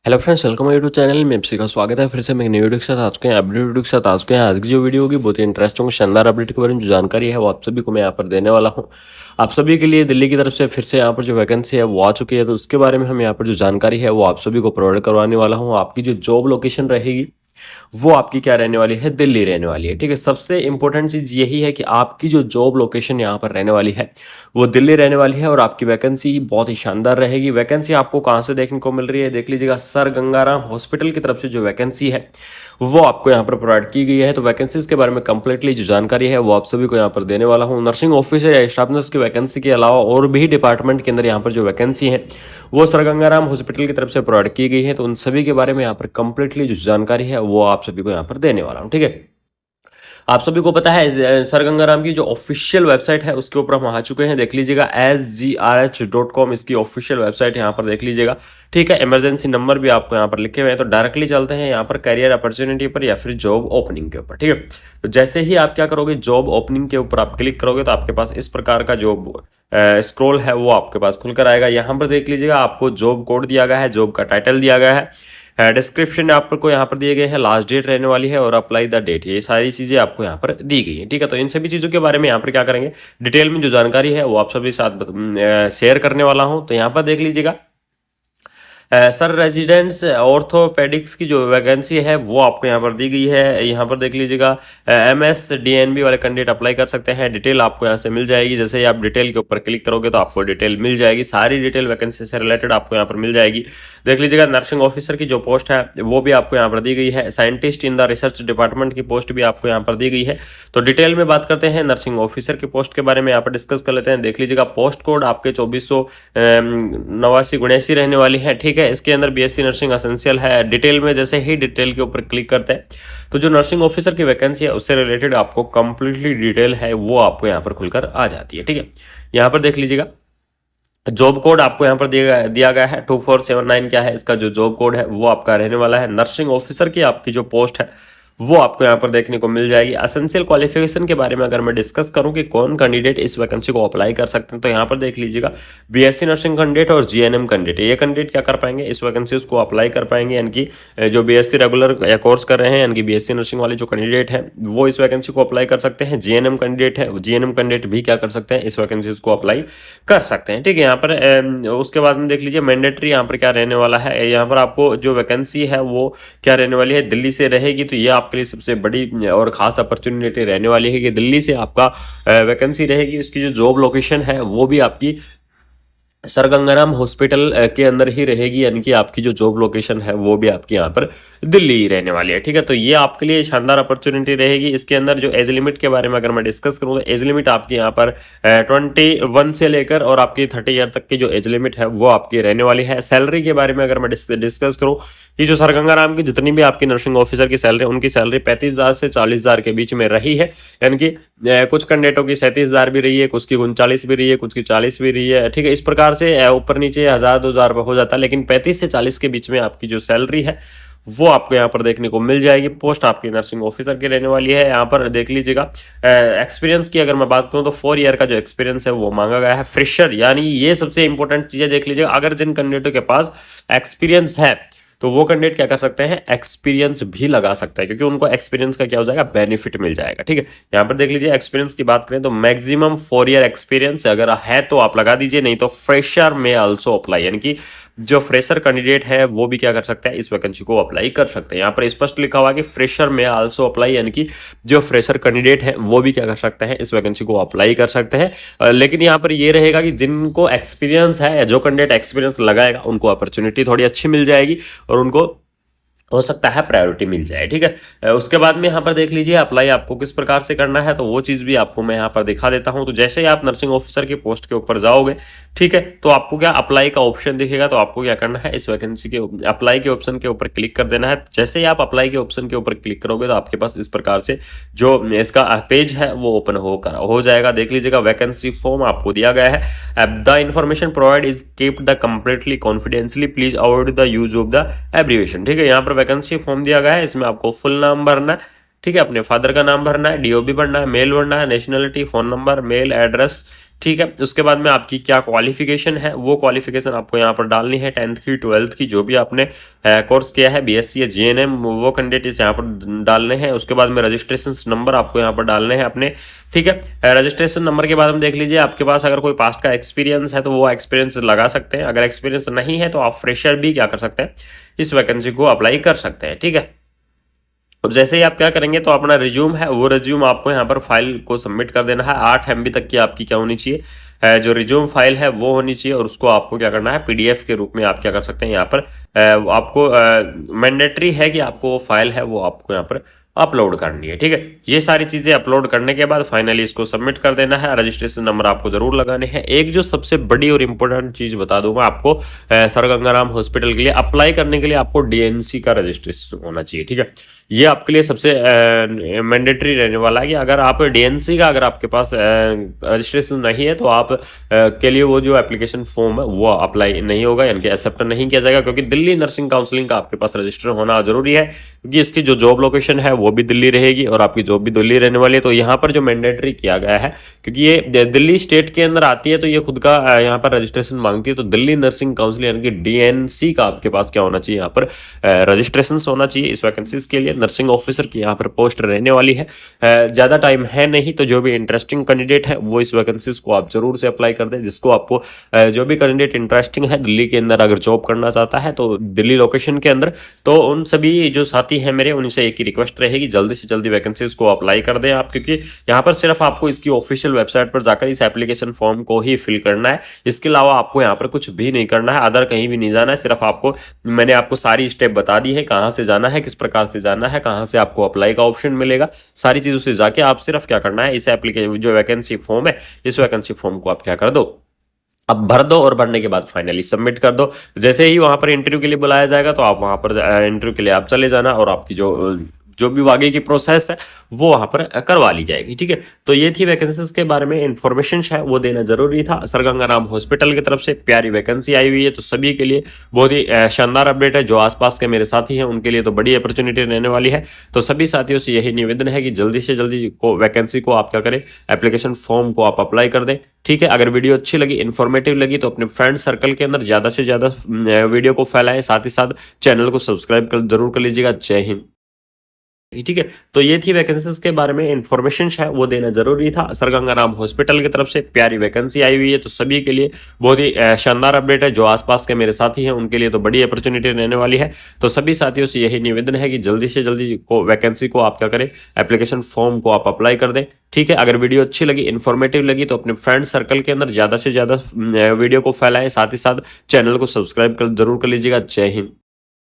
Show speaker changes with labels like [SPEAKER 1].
[SPEAKER 1] Hello friends, welcome my YouTube channel में आपका स्वागत है। फिर से मैं एक नई वीडियो के साथ आ चुके हैं, अपडेट वीडियो के साथ आ चुके हैं। आज की जो वीडियो होगी बहुत ही इंटरेस्टिंग शानदार अपडेट के बारे में जो जानकारी है वो आप सभी को मैं यहाँ पर देने वाला हूँ। आप सभी के लिए दिल्ली की तरफ से फिर से यहाँ पर जो वैकेंसी है वो आ चुकी है, तो उसके बारे में हम यहाँ पर जो जानकारी है वो आप सभी को प्रोवाइड करवाने वाला हूँ। आपकी जो जॉब लोकेशन रहेगी वो आपकी क्या रहने वाली है, दिल्ली रहने वाली है। ठीक है, सबसे इंपॉर्टेंट चीज यही है कि आपकी जो जॉब लोकेशन यहाँ पर रहने वाली है वो दिल्ली रहने वाली है और आपकी वैकेंसी बहुत ही शानदार रहेगी। वैकेंसी आपको कहाँ से देखने को मिल रही है, देख लीजिएगा, सर गंगाराम हॉस्पिटल की तरफ से जो वैकेंसी है वो आपको यहाँ पर प्रोवाइड की गई है। तो वैकेंसीज के बारे में कंप्लीटली जो जानकारी है वो आप सभी को यहाँ पर देने वाला हूँ। नर्सिंग ऑफिसर या स्टाफ नर्स की वैकेंसी के अलावा और भी डिपार्टमेंट के अंदर यहाँ पर जो वैकेंसी है वो सर गंगाराम हॉस्पिटल की तरफ से प्रोवाइड की गई है। तो उन सभी के बारे में यहाँ पर कंप्लीटली जो जानकारी है वो आप सभी को यहाँ पर देने वाला हूँ। ठीक है, आप सभी को पता है सर गंगाराम की जो ऑफिशियल वेबसाइट है उसके ऊपर हम आ चुके हैं, देख लीजिएगा, sgrh.com इसकी ऑफिशियल वेबसाइट यहाँ पर देख लीजिएगा। ठीक है, इमरजेंसी नंबर भी आपको यहाँ पर लिखे हुए हैं। तो डायरेक्टली चलते हैं यहाँ पर करियर अपॉर्चुनिटी पर या फिर जॉब ओपनिंग के ऊपर। ठीक है, तो जैसे ही आप क्या करोगे, जॉब ओपनिंग के ऊपर आप क्लिक करोगे तो आपके पास इस प्रकार का जो स्क्रॉल है वो आपके पास खुलकर आएगा। यहाँ पर देख लीजिएगा, आपको जॉब कोड दिया गया है, जॉब का टाइटल दिया गया है, डिस्क्रिप्शन आपको यहाँ पर दिए गए हैं, लास्ट डेट रहने वाली है और अप्लाई द डेट, ये सारी चीज़ें आपको यहाँ पर दी गई है। ठीक है, तो इन सभी चीज़ों के बारे में यहाँ पर क्या करेंगे, डिटेल में जो जानकारी है वो आप सभी साथ शेयर करने वाला हूँ। तो यहाँ पर देख लीजिएगा, सर रेजिडेंस ऑर्थोपेडिक्स की जो वैकेंसी है वो आपको यहाँ पर दी गई है। यहाँ पर देख लीजिएगा, MSDNB वाले कैंडिडेट अप्लाई कर सकते हैं। डिटेल आपको यहाँ से मिल जाएगी। जैसे ही आप डिटेल के ऊपर क्लिक करोगे तो आपको डिटेल मिल जाएगी, सारी डिटेल वैकेंसी से रिलेटेड आपको यहाँ पर मिल जाएगी। देख लीजिएगा, नर्सिंग ऑफिसर की जो पोस्ट है वो भी आपको यहाँ पर दी गई है। Scientist in the research department की पोस्ट भी आपको यहाँ पर दी गई है। तो डिटेल में बात करते हैं नर्सिंग ऑफिसर की पोस्ट के बारे में, यहाँ पर डिस्कस कर लेते हैं। देख लीजिएगा, पोस्ट कोड आपके 2489 रहने वाली है। ठीक है, इसके अंदर BSc नर्सिंग एसेंशियल है। डिटेल में जैसे ही डिटेल के ऊपर क्लिक करते हैं तो जो नर्सिंग ऑफिसर की वैकेंसी है उससे रिलेटेड आपको कंप्लीटली डिटेल है वो आपको यहाँ पर खुलकर आ जाती है। ठीक है, यहाँ पर देख लीजिएगा, जॉब कोड आपको यहाँ पर दिया गया है 2479। क्या है इसका जो जॉब कोड है वो आपका रहने वाला है। नर्सिंग ऑफिसर की आपकी जो पोस्ट है वो आपको यहाँ पर देखने को मिल जाएगी। एसेंशियल क्वालिफिकेशन के बारे में अगर मैं डिस्कस करूँ कि कौन कैंडिडेट इस वैकेंसी को अप्लाई कर सकते हैं, तो यहाँ पर देख लीजिएगा, BSc नर्सिंग कैंडिडेट और GNM कैंडिडेट, ये कैंडिडेट क्या कर पाएंगे, इस वैकेंसी को अप्लाई कर पाएंगे। यानी कि जो BSc रेगुलर या कोर्स कर रहे हैं, यानी कि BSc नर्सिंग वाले जो कैंडिडेट हैं वो इस वैकेंसी को अप्लाई कर सकते हैं। GNM कैंडिडेट है, GNM कैंडिडेट भी क्या कर सकते हैं, इस वैकेंसी को अप्लाई कर सकते हैं। ठीक है, यहाँ पर उसके बाद में देख लीजिए, मैंडेटरी यहाँ पर क्या रहने वाला है, यहाँ पर आपको जो वैकेंसी है वो क्या रहने वाली है, दिल्ली से रहेगी। तो ये आपके लिए सबसे बड़ी और खास अपॉर्चुनिटी रहने वाली है कि दिल्ली से आपका वैकेंसी रहेगी। इसकी जो जॉब लोकेशन है वो भी आपकी सर गंगाराम हॉस्पिटल के अंदर ही रहेगी, यानी कि आपकी जो जॉब लोकेशन है वो भी आपकी यहाँ पर दिल्ली ही रहने वाली है। ठीक है, तो ये आपके लिए शानदार अपॉर्चुनिटी रहेगी। इसके अंदर जो एज लिमिट के बारे में अगर मैं डिस्कस करूँ तो एज लिमिट आपकी यहाँ पर 21 से लेकर और आपकी 30 ईयर तक की जो एज लिमिट है वो आपकी रहने वाली है। सैलरी के बारे में अगर मैं डिस्कस करूँ कि जो सर गंगाराम की जितनी भी आपकी नर्सिंग ऑफिसर की सैलरी, उनकी सैलरी 35,000 से 40,000 के बीच में रही है। यानी कि कुछ कैंडिडेटों की 37,000 भी रही है, कुछ की 39 भी रही है, कुछ की 40 भी रही है। ठीक है, इस प्रकार से ऊपर नीचे 1,000-2,000 हो जाता है, लेकिन 35 से 40 के बीच में आपकी जो सैलरी है वो आपको यहाँ पर देखने को मिल जाएगी। पोस्ट आपकी नर्सिंग ऑफिसर की रहने वाली है। यहाँ पर देख लीजिएगा, एक्सपीरियंस की अगर मैं बात करूँ तो 4 ईयर का जो एक्सपीरियंस है वो मांगा गया है। फ्रेशर, यानी ये सबसे इंपॉर्टेंट चीज़ है, देख लीजिएगा, अगर जिन कैंडिडेटों के पास एक्सपीरियंस है तो वो कैंडिडेट क्या कर सकते हैं, एक्सपीरियंस भी लगा सकता है, क्योंकि उनको एक्सपीरियंस का क्या हो जाएगा, बेनिफिट मिल जाएगा। ठीक है, यहाँ पर देख लीजिए, एक्सपीरियंस की बात करें तो मैक्सिमम 4 ईयर एक्सपीरियंस अगर है तो आप लगा दीजिए, नहीं तो फ्रेशर में आल्सो अप्लाई, यानी कि जो फ्रेशर कैंडिडेट है वो भी क्या कर सकता है, इस वैकेंसी को अप्लाई कर सकते हैं। यहाँ पर स्पष्ट लिखा हुआ है कि फ्रेशर में आल्सो अप्लाई, यानी कि जो फ्रेशर कैंडिडेट है वो भी क्या कर सकते हैं, इस वैकेंसी को अप्लाई कर सकते हैं। लेकिन यहाँ पर ये रहेगा कि जिनको एक्सपीरियंस है या जो कैंडिडेट एक्सपीरियंस लगाएगा उनको अपॉर्चुनिटी थोड़ी अच्छी मिल जाएगी और उनको हो सकता है प्रायोरिटी मिल जाए। ठीक है, उसके बाद में यहाँ पर देख लीजिए, अप्लाई आपको किस प्रकार से करना है, तो वो चीज़ भी आपको मैं यहाँ पर दिखा देता हूँ। तो जैसे ही आप नर्सिंग ऑफिसर की पोस्ट के ऊपर जाओगे, ठीक है, तो आपको क्या अप्लाई का ऑप्शन दिखेगा, तो आपको क्या करना है, इस वैकेंसी के अप्लाई के ऑप्शन के ऊपर क्लिक कर देना है। जैसे ही आप अप्लाई के ऑप्शन के ऊपर क्लिक करोगे तो आपके पास इस प्रकार से जो इसका पेज है वो ओपन हो जाएगा। देख लीजिएगा, वैकेंसी फॉर्म आपको दिया गया है। The information provide is keeped the completely confidentiality, please avoid the use of the abbreviation. ठीक है, यहाँ पर वैकेंसी फॉर्म दिया गया है, इसमें आपको फुल नाम भरना है। ठीक है, अपने फादर का नाम भरना है, DOB भरना है, मेल भरना है, nationality, phone number, mail address, ठीक है। उसके बाद में आपकी क्या क्वालिफिकेशन है, वो क्वालिफिकेशन आपको यहाँ पर डालनी है। 10th की 12th की जो भी आपने कोर्स किया है, बीएससी या जीएनएम, वो कैंडिडेट यहाँ पर डालने हैं। उसके बाद में रजिस्ट्रेशन नंबर आपको यहाँ पर डालने हैं अपने। ठीक है। रजिस्ट्रेशन नंबर के बाद में देख लीजिए, आपके पास अगर कोई पास्ट का एक्सपीरियंस है तो वो एक्सपीरियंस लगा सकते हैं। अगर एक्सपीरियंस नहीं है तो आप फ्रेशर भी क्या कर सकते हैं, इस वैकेंसी को अप्लाई कर सकते हैं। ठीक है। अब जैसे ही आप क्या करेंगे तो अपना रिज्यूम है, वो रिज्यूम आपको यहाँ पर फाइल को सबमिट कर देना है। 8 MB तक की आपकी क्या होनी चाहिए, जो रिज्यूम फाइल है वो होनी चाहिए। और उसको आपको क्या करना है, पीडीएफ के रूप में आप क्या कर सकते हैं, यहाँ पर आपको मैंडेटरी है कि आपको वो फाइल है वो आपको यहाँ पर अपलोड करनी है। ठीक है। ये सारी चीजें अपलोड करने के बाद फाइनली इसको सबमिट कर देना है। रजिस्ट्रेशन नंबर आपको जरूर लगाने हैं। एक जो सबसे बड़ी और इंपॉर्टेंट चीज बता दूंगा आपको, सर गंगाराम हॉस्पिटल के लिए अप्लाई करने के लिए आपको डीएनसी का रजिस्ट्रेशन होना चाहिए। ठीक है। ये आपके लिए सबसे मैंडेटरी रहने वाला है कि अगर आप डीएनसी का अगर आपके पास रजिस्ट्रेशन नहीं है तो आप के लिए वो जो एप्लीकेशन फॉर्म है वो अप्लाई नहीं होगा, यानी कि एक्सेप्ट नहीं किया जाएगा। क्योंकि दिल्ली नर्सिंग काउंसलिंग का आपके पास रजिस्टर होना जरूरी है, क्योंकि इसकी जो जॉब लोकेशन है वो भी दिल्ली रहेगी और आपकी जॉब भी दिल्ली रहने वाली है। तो यहाँ पर जो मैंडेटरी किया गया है, क्योंकि ये दिल्ली स्टेट के अंदर आती है तो ये खुद का यहाँ पर रजिस्ट्रेशन मांगती है। तो दिल्ली नर्सिंग काउंसिल यानी कि डीएनसी का आपके पास क्या होना चाहिए, यहाँ पर रजिस्ट्रेशन होना चाहिए इस वैकेंसीज के लिए। नर्सिंग ऑफिसर की यहाँ पर पोस्ट रहने वाली है। ज़्यादा टाइम है नहीं, तो जो भी इंटरेस्टिंग कैंडिडेट है वो इस वैकेंसीज को आप जरूर से अप्लाई कर दें। जिसको आपको जो भी कैंडिडेट इंटरेस्टिंग है दिल्ली के अंदर अगर जॉब करना चाहता है तो दिल्ली लोकेशन के अंदर, तो उन सभी जो साथी हैं मेरे, उनसे एक ही रिक्वेस्ट रहेगी, जल्दी से जल्दी वैकेंसीज को अप्लाई कर दें आप। क्योंकि यहाँ पर सिर्फ आपको इसकी ऑफिशियल वेबसाइट पर जाकर इस एप्लीकेशन फॉर्म को ही फिल करना है। इसके अलावा आपको यहाँ पर कुछ भी नहीं करना है, अदर कहीं भी नहीं जाना है। सिर्फ आपको मैंने आपको सारी स्टेप बता दी है, कहाँ से जाना है, किस प्रकार से जाना है, कहाँ से आपको अप्लाई का ऑप्शन मिलेगा, सारी चीजों से जाके आप सिर्फ क्या करना है, इस एप्लीकेशन जो वैकेंसी फॉर्म है, इस वैकेंसी फॉर्म को आप क्या कर दो, अब भर दो और भरने के बाद फाइनली सबमिट कर दो। जैसे ही वहां पर इंटरव्यू के लिए बुलाया जाएगा तो आप वहां पर इंटरव्यू के लिए आप चले जाना और आपकी जो भी आगे की प्रोसेस है वो वहां पर करवा ली जाएगी। ठीक है। तो ये थी वैकेंसीज के बारे में इंफॉर्मेशन है वो देना जरूरी था। सर गंगाराम हॉस्पिटल की तरफ से प्यारी वैकेंसी आई हुई है, तो सभी के लिए बहुत ही शानदार अपडेट है। जो आसपास के मेरे साथी हैं उनके लिए तो बड़ी अपॉर्चुनिटी रहने वाली है। तो सभी साथियों से यही निवेदन है कि जल्दी से जल्दी को वैकेंसी को आप क्या करें, एप्लीकेशन फॉर्म को आप अप्लाई कर दें। ठीक है। अगर वीडियो अच्छी लगी, इन्फॉर्मेटिव लगी, तो अपने फ्रेंड सर्कल के अंदर ज्यादा से ज्यादा वीडियो को फैलाएं। साथ ही साथ चैनल को सब्सक्राइब जरूर कर लीजिएगा। जय हिंद। ठीक है। तो ये थी वैकेंसीज के बारे में इंफॉर्मेशन है वो देना जरूरी था। सर गंगाराम हॉस्पिटल की तरफ से प्यारी वैकेंसी आई हुई है, तो सभी के लिए बहुत ही शानदार अपडेट है। जो आसपास के मेरे साथी हैं उनके लिए तो बड़ी अपॉर्चुनिटी रहने वाली है। तो सभी साथियों से यही निवेदन है कि जल्दी से जल्दी को वैकेंसी को आप क्या करें, एप्लीकेशन फॉर्म को आप अप्लाई कर दें। ठीक है। अगर वीडियो अच्छी लगी, इन्फॉर्मेटिव लगी, तो अपने फ्रेंड सर्कल के अंदर ज्यादा से ज्यादा वीडियो को फैलाएं। साथ ही साथ चैनल को सब्सक्राइब जरूर कर लीजिएगा। जय हिंद।